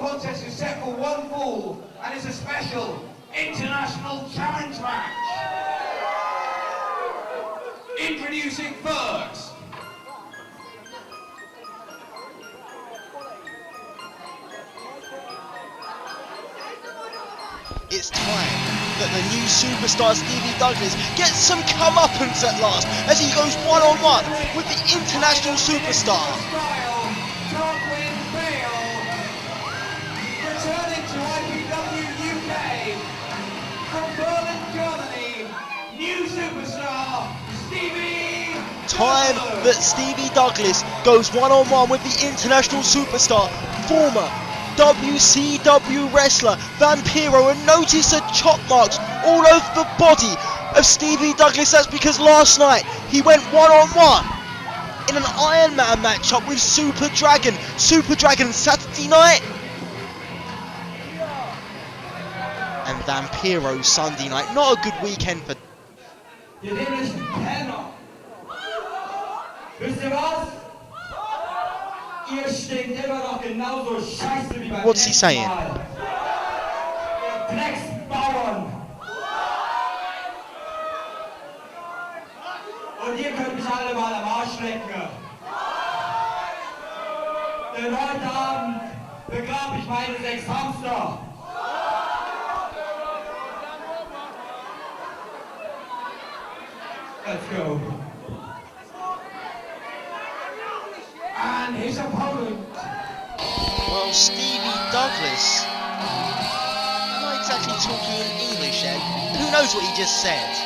contest is set for one fall and is a special international challenge match. Introducing first, it's time that the new superstar Stevie Douglas gets some comeuppance at last as he goes one-on-one with the international superstar. Tarquin Bayle, returning to IPWUK from Berlin, Germany, new superstar Stevie. Time that Stevie Douglas goes one-on-one with the international superstar, former WCW wrestler Vampiro, and notice the chop marks all over the body of Stevie Douglas. That's because last night he went one-on-one in an Iron Man matchup with Super Dragon Saturday night, and Vampiro Sunday night. Not a good weekend for... Ihr dämlichen Penner! Wisst ihr was? Ihr stinkt immer noch genauso scheiße wie beim What's he saying? Mal. Ihr Drecksbauern! Und ihr könnt mich alle mal am Arsch lecken. Denn heute Abend begrab ich meine 6 Hamster. Let's go. And his opponent. Well, Stevie Douglas, not exactly talking in English then. Who knows what he just said?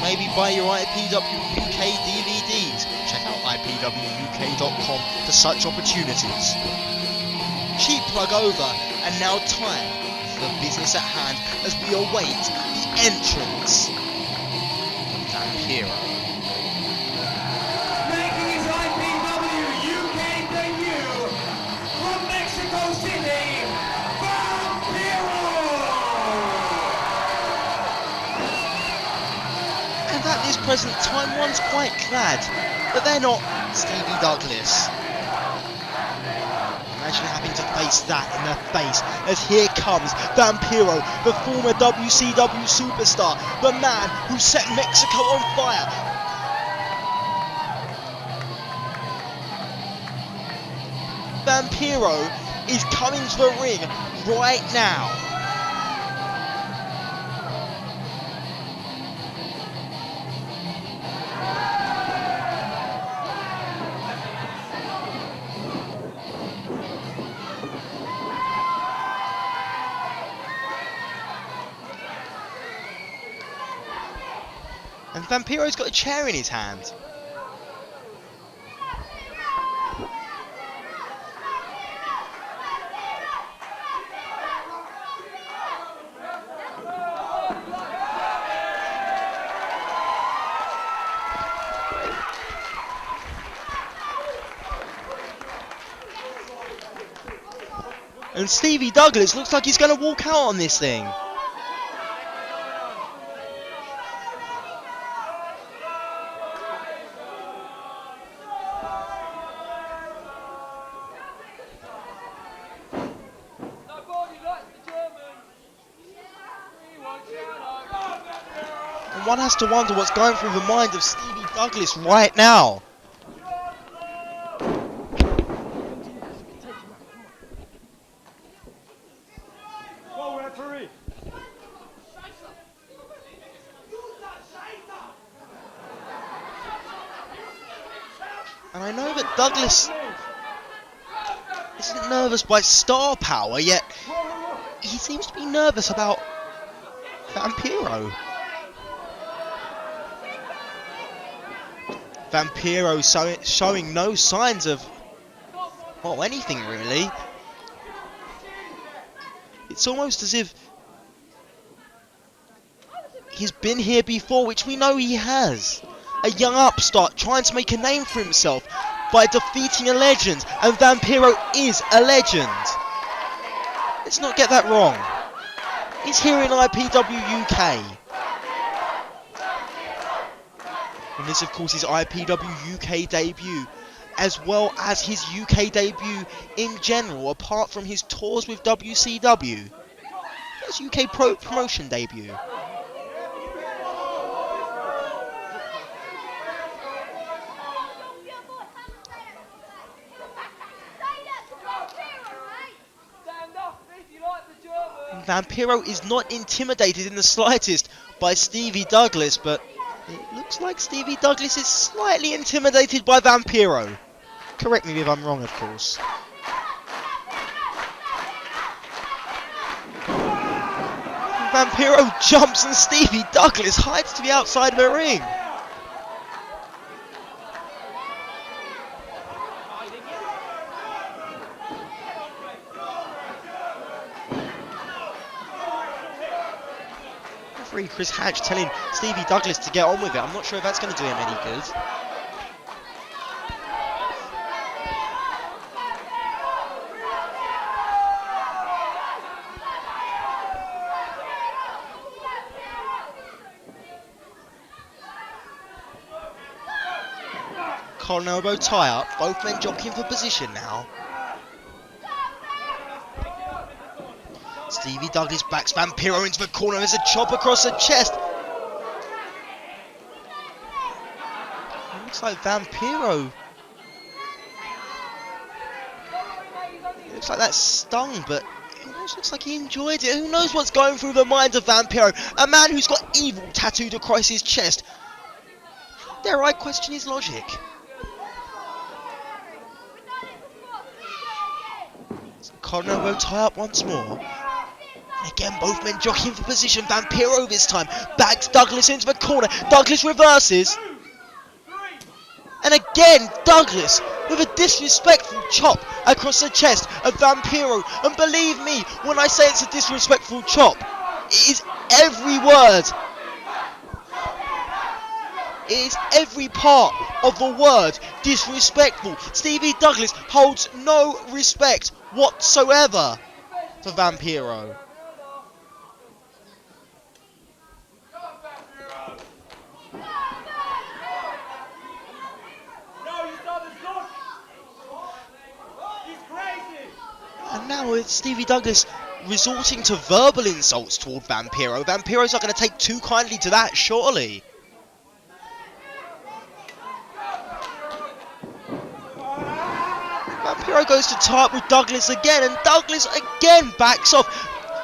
Maybe buy your IPWUK DVDs. Check out IPWUK.com for such opportunities. Cheap plug over, and now time for the business at hand as we await the entrance of Vampiro. Making his IPWUK debut from Mexico City, Vampiro! And at this present time, one's quite glad that they're not Stevie Douglas. Imagine having to face that in the face, as here comes Vampiro, the former WCW superstar, the man who set Mexico on fire. Vampiro is coming to the ring right now. And Vampiro's got a chair in his hand. And Stevie Douglas looks like he's going to walk out on this thing. And one has to wonder what's going through the mind of Stevie Douglas right now. And I know that Douglas isn't nervous by star power, yet he seems to be nervous about Vampiro. Vampiro showing no signs of, well, anything really. It's almost as if he's been here before, which we know he has. A young upstart trying to make a name for himself by defeating a legend, and Vampiro is a legend. Let's not get that wrong. He's here in IPWUK. And this, of course, is IPWUK debut as well as his UK debut in general, apart from his tours with WCW. His UK promotion debut. Vampiro is not intimidated in the slightest by Stevie Douglas, but it looks like Stevie Douglas is slightly intimidated by Vampiro. Correct me if I'm wrong, of course. Vampiro jumps and Stevie Douglas hides to the outside of the ring. Referee Chris Hatch telling Stevie Douglas to get on with it. I'm not sure if that's going to do him any good. Collar elbow tie up, both men jockeying for position now. Stevie Douglas backs Vampiro into the corner as a chop across the chest. It looks like Vampiro. It looks like that stung, but it almost looks like he enjoyed it. Who knows what's going through the mind of Vampiro? A man who's got evil tattooed across his chest. Dare I question his logic? Collar elbow tie up once more. And again, both men jockeying for position. Vampiro this time backs Douglas into the corner. Douglas reverses. And again, Douglas with a disrespectful chop across the chest of Vampiro. And believe me, when I say it's a disrespectful chop, it is every word. It is every part of the word disrespectful. Stevie Douglas holds no respect whatsoever for Vampiro. And now it's Stevie Douglas resorting to verbal insults toward Vampiro. Vampiro's not going to take too kindly to that, surely. Vampiro goes to tie up with Douglas again, and Douglas again backs off.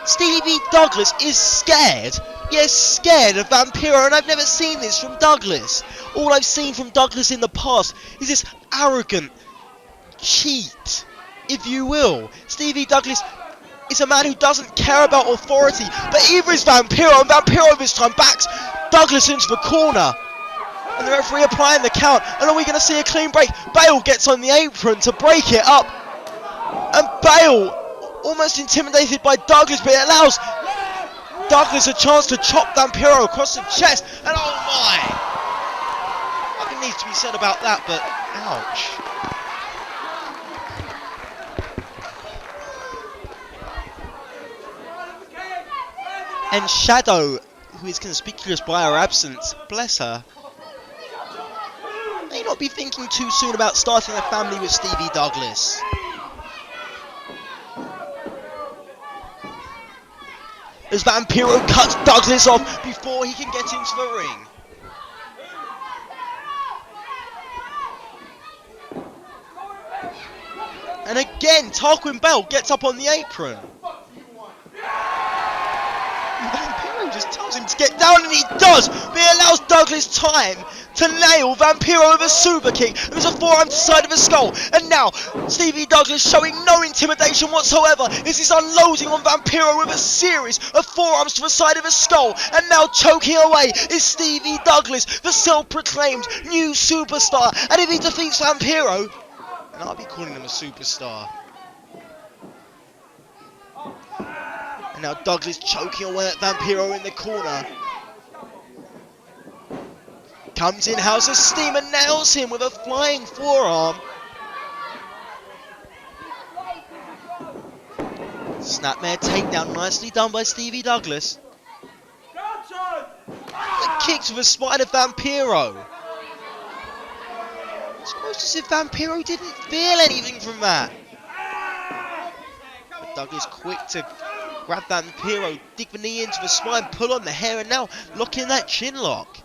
Stevie Douglas is scared. Yes, scared of Vampiro, and I've never seen this from Douglas. All I've seen from Douglas in the past is this arrogant cheat, if you will. Stevie Douglas is a man who doesn't care about authority, but either is Vampiro, and Vampiro this time backs Douglas into the corner. And the referee applying the count, and are we going to see a clean break? Bayle gets on the apron to break it up, and Bayle almost intimidated by Douglas, but it allows Douglas a chance to chop Vampiro across the chest, and oh my! Nothing needs to be said about that, but ouch. And Shadow, who is conspicuous by her absence, bless her, may not be thinking too soon about starting a family with Stevie Douglas. As Vampiro cuts Douglas off before he can get into the ring. And again, Tarquin Bayle gets up on the apron. Vampiro just tells him to get down, and he does, but it allows Douglas time to nail Vampiro with a super kick. There's a forearm to the side of the skull, and now Stevie Douglas showing no intimidation whatsoever as he's unloading on Vampiro with a series of forearms to the side of the skull, and now choking away is Stevie Douglas, the self-proclaimed new superstar. And if he defeats Vampiro, and I'll be calling him a superstar. And now Douglas choking away at Vampiro in the corner. Comes in, House of Steam, and nails him with a flying forearm. Snapmare takedown, nicely done by Stevie Douglas. The kick to the spine of Vampiro. It's almost as if Vampiro didn't feel anything from that. But Douglas quick to grab Vampiro, dig the knee into the spine, pull on the hair, and now lock in that chin lock.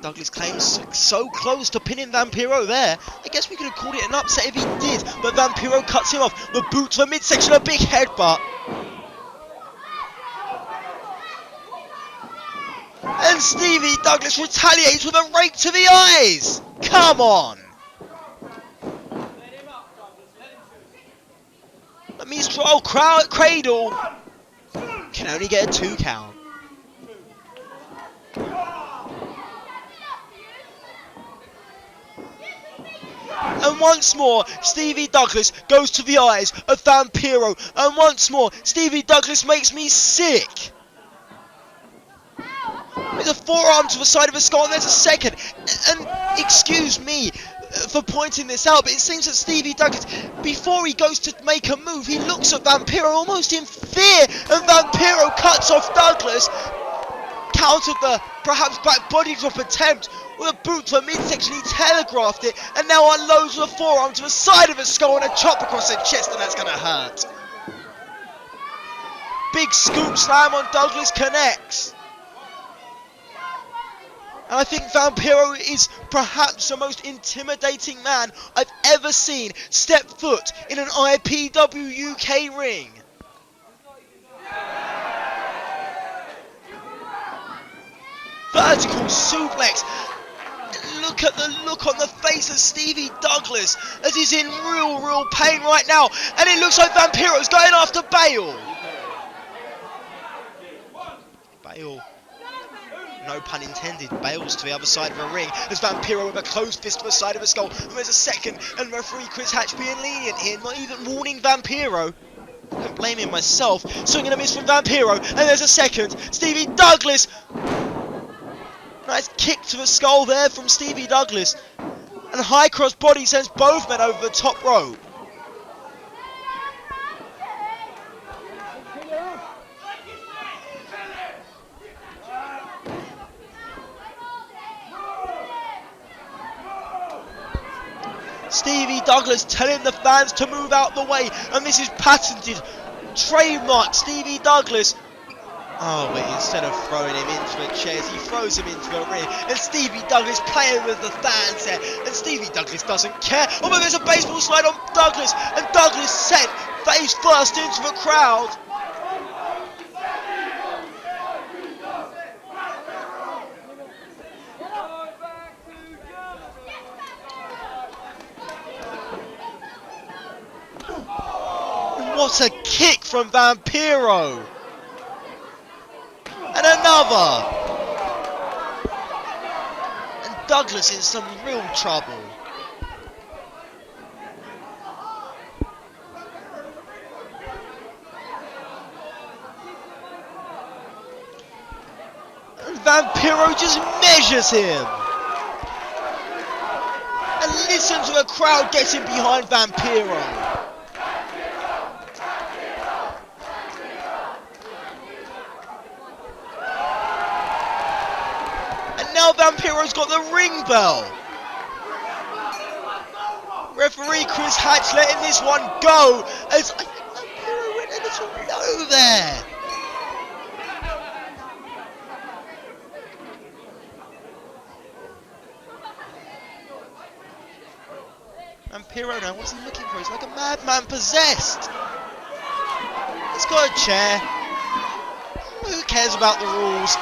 Douglas claims so close to pinning Vampiro there. I guess we could have called it an upset if he did, but Vampiro cuts him off. The boot to the midsection, a big headbutt. And Stevie Douglas retaliates with a rake to the eyes. Come on. The Mistral cradle can only get a 2 count. And once more, Stevie Douglas goes to the eyes of Vampiro. And once more, Stevie Douglas makes me sick. There's a forearm to the side of the skull, and there's a second. And excuse me for pointing this out, but it seems that Stevie Douglas, before he goes to make a move, he looks at Vampiro almost in fear. And Vampiro cuts off Douglas. Countered the perhaps back body drop attempt with a boot to the midsection. He telegraphed it and now unloads with a forearm to the side of the skull and a chop across the chest, and that's going to hurt. Big scoop slam on Douglas connects. And I think Vampiro is perhaps the most intimidating man I've ever seen step foot in an IPWUK ring. Vertical suplex. Look at the look on the face of Stevie Douglas as he's in real pain right now. And it looks like Vampiro's going after Bayle. Bayle, no pun intended, Bayle's to the other side of the ring as Vampiro with a closed fist to the side of the skull. And there's a second, and referee Chris Hatch being lenient here, not even warning Vampiro. I can blame him myself. Swinging a miss from Vampiro, and there's a second. Stevie Douglas. Nice kick to the skull there from Stevie Douglas. And high cross body sends both men over the top rope. Stevie Douglas telling the fans to move out the way. And this is patented, trademark Stevie Douglas. Oh, but instead of throwing him into the chairs, he throws him into the ring. And Stevie Douglas playing with the fans there. And Stevie Douglas doesn't care. Oh, but there's a baseball slide on Douglas. And Douglas sent face first into the crowd. And what a kick from Vampiro. And another! And Douglas in some real trouble. And Vampiro just measures him. And listen to the crowd getting behind Vampiro. Now Vampiro's got the ring bell. Referee Chris Hatch letting this one go as I think Vampiro went a little low there. Vampiro now, what's he looking for? He's like a madman possessed. He's got a chair. Who cares about the rules?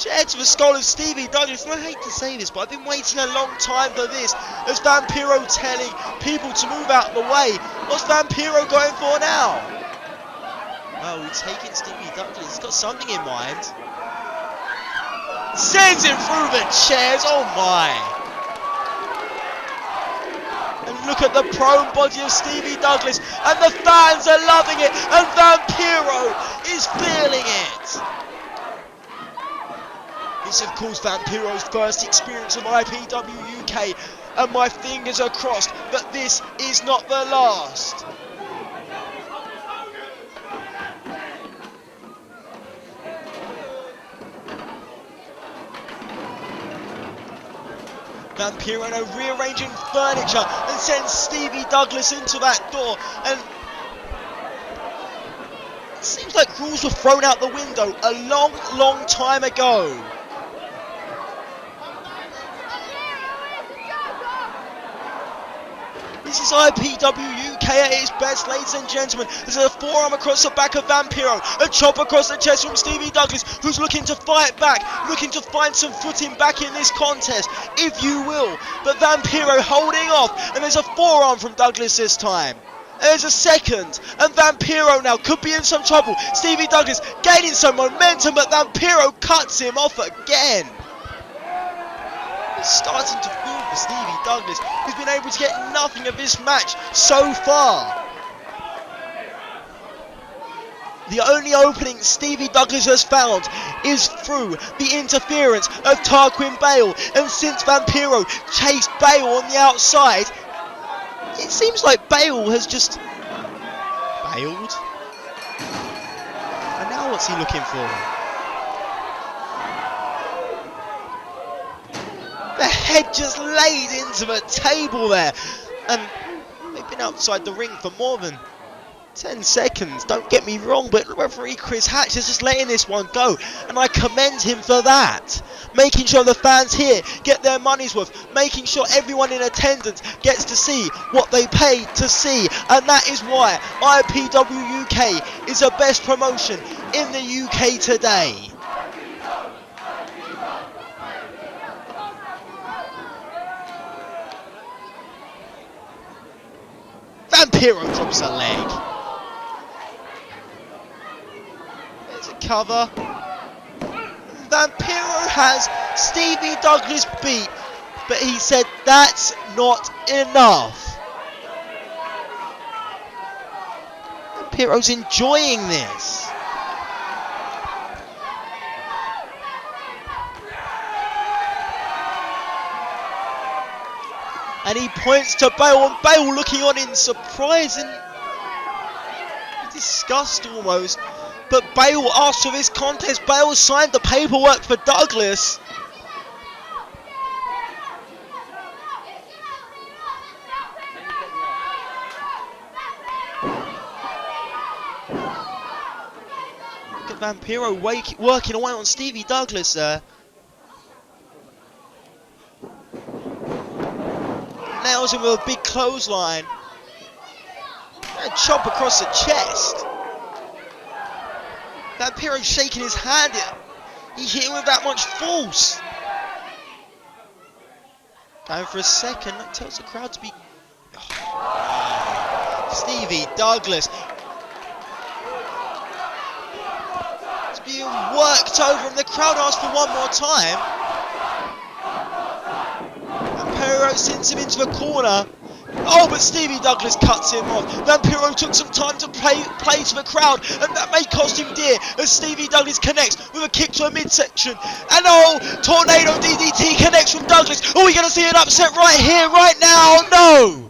Chair to the skull of Stevie Douglas, and I hate to say this, but I've been waiting a long time for this, as Vampiro telling people to move out of the way. What's Vampiro going for now? Well, he's taking Stevie Douglas, he's got something in mind. Sends him through the chairs, oh my! And look at the prone body of Stevie Douglas, and the fans are loving it, and Vampiro is feeling it! This, of course, Vampiro's first experience of IPWUK, and my fingers are crossed that this is not the last. Vampiro now rearranging furniture and sends Stevie Douglas into that door, and it seems like rules were thrown out the window a long time ago. This is IPWUK at its best, ladies and gentlemen. There's a forearm across the back of Vampiro, a chop across the chest from Stevie Douglas, who's looking to fight back, looking to find some footing back in this contest, if you will. But Vampiro holding off, and there's a forearm from Douglas this time. There's a second, and Vampiro now could be in some trouble. Stevie Douglas gaining some momentum, but Vampiro cuts him off again. It's starting to feel for Stevie Douglas, who's been able to get nothing of this match so far. The only opening Stevie Douglas has found is through the interference of Tarquin Bayle, and since Vampiro chased Bayle on the outside, it seems like Bayle has just bailed. And now what's he looking for? The head just laid into the table there, and they've been outside the ring for more than 10 seconds, don't get me wrong, but referee Chris Hatch is just letting this one go, and I commend him for that. Making sure the fans here get their money's worth, making sure everyone in attendance gets to see what they paid to see, and that is why IPWUK is the best promotion in the UK today. Vampiro drops a leg. There's a cover. Vampiro has Stevie Douglas beat, but he said that's not enough. Vampiro's enjoying this. And he points to Bayle, and Bayle looking on in surprise and disgust almost. But Bayle asked for this contest. Bayle signed the paperwork for Douglas. Look at Vampiro working away on Stevie Douglas there. Nails him with a big clothesline. And a chop across the chest. Vampiro shaking his hand. He hit him with that much force. Going for a second. That tells the crowd to be... Oh. Stevie Douglas. It's being worked over, and the crowd asks for one more time. Vampiro sends him into the corner. Oh, but Stevie Douglas cuts him off. Vampiro took some time to play to the crowd, and that may cost him dear as Stevie Douglas connects with a kick to a midsection. And oh, Tornado DDT connects from Douglas. Oh, we're going to see an upset right here, right now. No!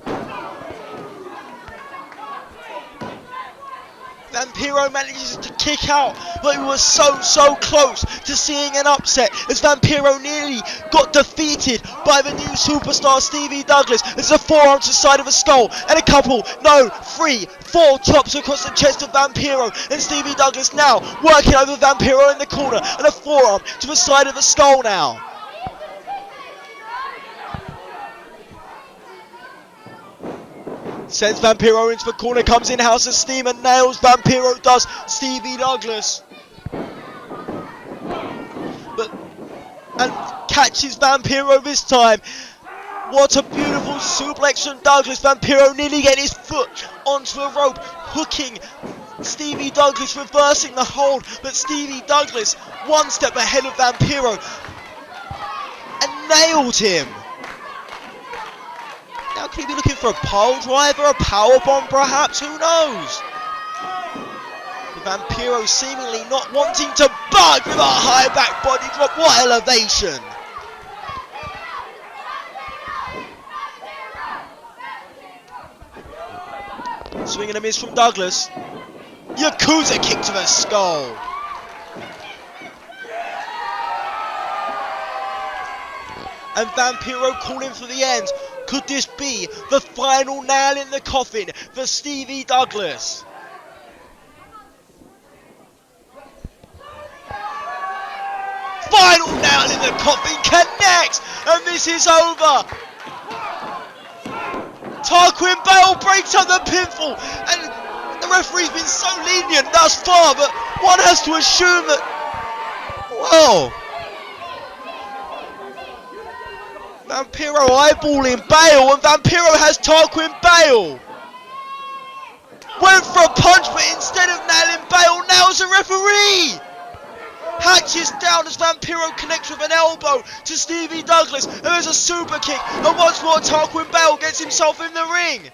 Vampiro manages to kick out, but he was so close to seeing an upset as Vampiro nearly got defeated by the new superstar Stevie Douglas. There's a forearm to the side of the skull, and a couple, no, 3, 4 chops across the chest of Vampiro, and Stevie Douglas now working over Vampiro in the corner, and a forearm to the side of the skull now. Sends Vampiro into the corner, comes in House of Steam and nails Vampiro does Stevie Douglas. And catches Vampiro this time. What a beautiful suplex from Douglas. Vampiro nearly getting his foot onto the rope, hooking Stevie Douglas, reversing the hold, but Stevie Douglas one step ahead of Vampiro and nailed him. Now could he be looking for a pile driver, a power bomb perhaps, who knows? But Vampiro seemingly not wanting to budge with a high back body drop. What elevation! Swing and a miss from Douglas. Yakuza kick to the skull. And Vampiro calling for the end. Could this be the final nail in the coffin for Stevie Douglas? Final nail in the coffin connects, and this is over. Tarquin Bayle breaks up the pinfall, and the referee's been so lenient thus far, but one has to assume that, well, Vampiro eyeballing Bayle, and Vampiro has Tarquin Bayle. Went for a punch, but instead of nailing Bayle, nails the referee. Hatch is down as Vampiro connects with an elbow to Stevie Douglas, and there's a super kick, and once more Tarquin Bayle gets himself in the ring.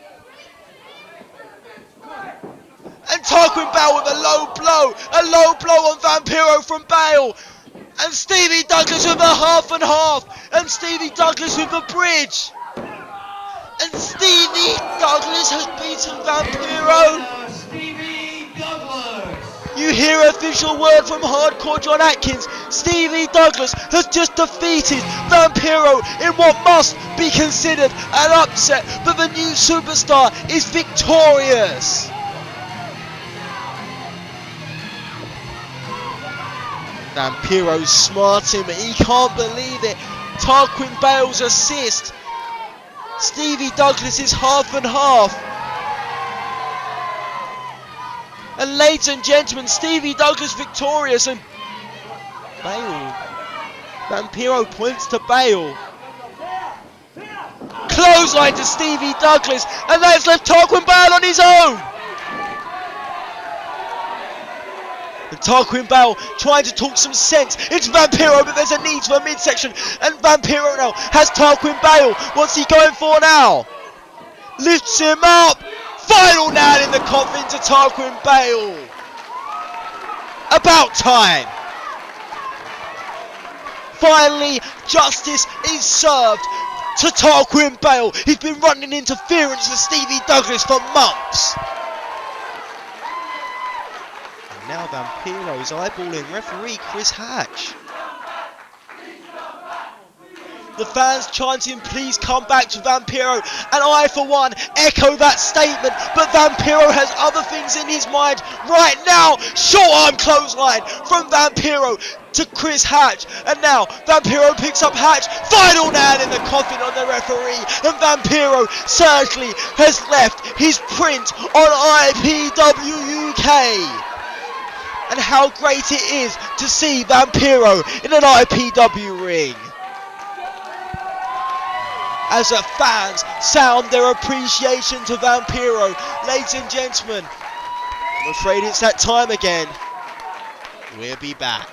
And Tarquin Bayle with a low blow on Vampiro from Bayle. And Stevie Douglas with a half and half, and Stevie Douglas with a bridge. And Stevie Douglas has beaten Vampiro. Stevie Douglas. You hear official word from Hardcore John Atkins. Stevie Douglas has just defeated Vampiro in what must be considered an upset, but the new superstar is victorious. Vampiro's smarting, but he can't believe it. Tarquin Bayle's assist. Stevie Douglas is half and half. And ladies and gentlemen, Stevie Douglas victorious, and Bayle. Vampiro points to Bayle. Clothesline to Stevie Douglas, and that's left Tarquin Bayle on his own. And Tarquin Bayle trying to talk some sense into Vampiro, but there's a knee to the midsection, and Vampiro now has Tarquin Bayle. What's he going for now? Lifts him up. Final nail in the coffin to Tarquin Bayle. About time. Finally, justice is served to Tarquin Bayle. He's been running interference with Stevie Douglas for months. Now Vampiro's eyeballing referee Chris Hatch. The fans chanting, please come back to Vampiro, and I for one echo that statement, but Vampiro has other things in his mind right now. Short arm clothesline from Vampiro to Chris Hatch, and now Vampiro picks up Hatch. Final nail in the coffin on the referee, and Vampiro certainly has left his print on IPWUK. And how great it is to see Vampiro in an IPW ring. As the fans sound their appreciation to Vampiro, ladies and gentlemen, I'm afraid it's that time again. We'll be back.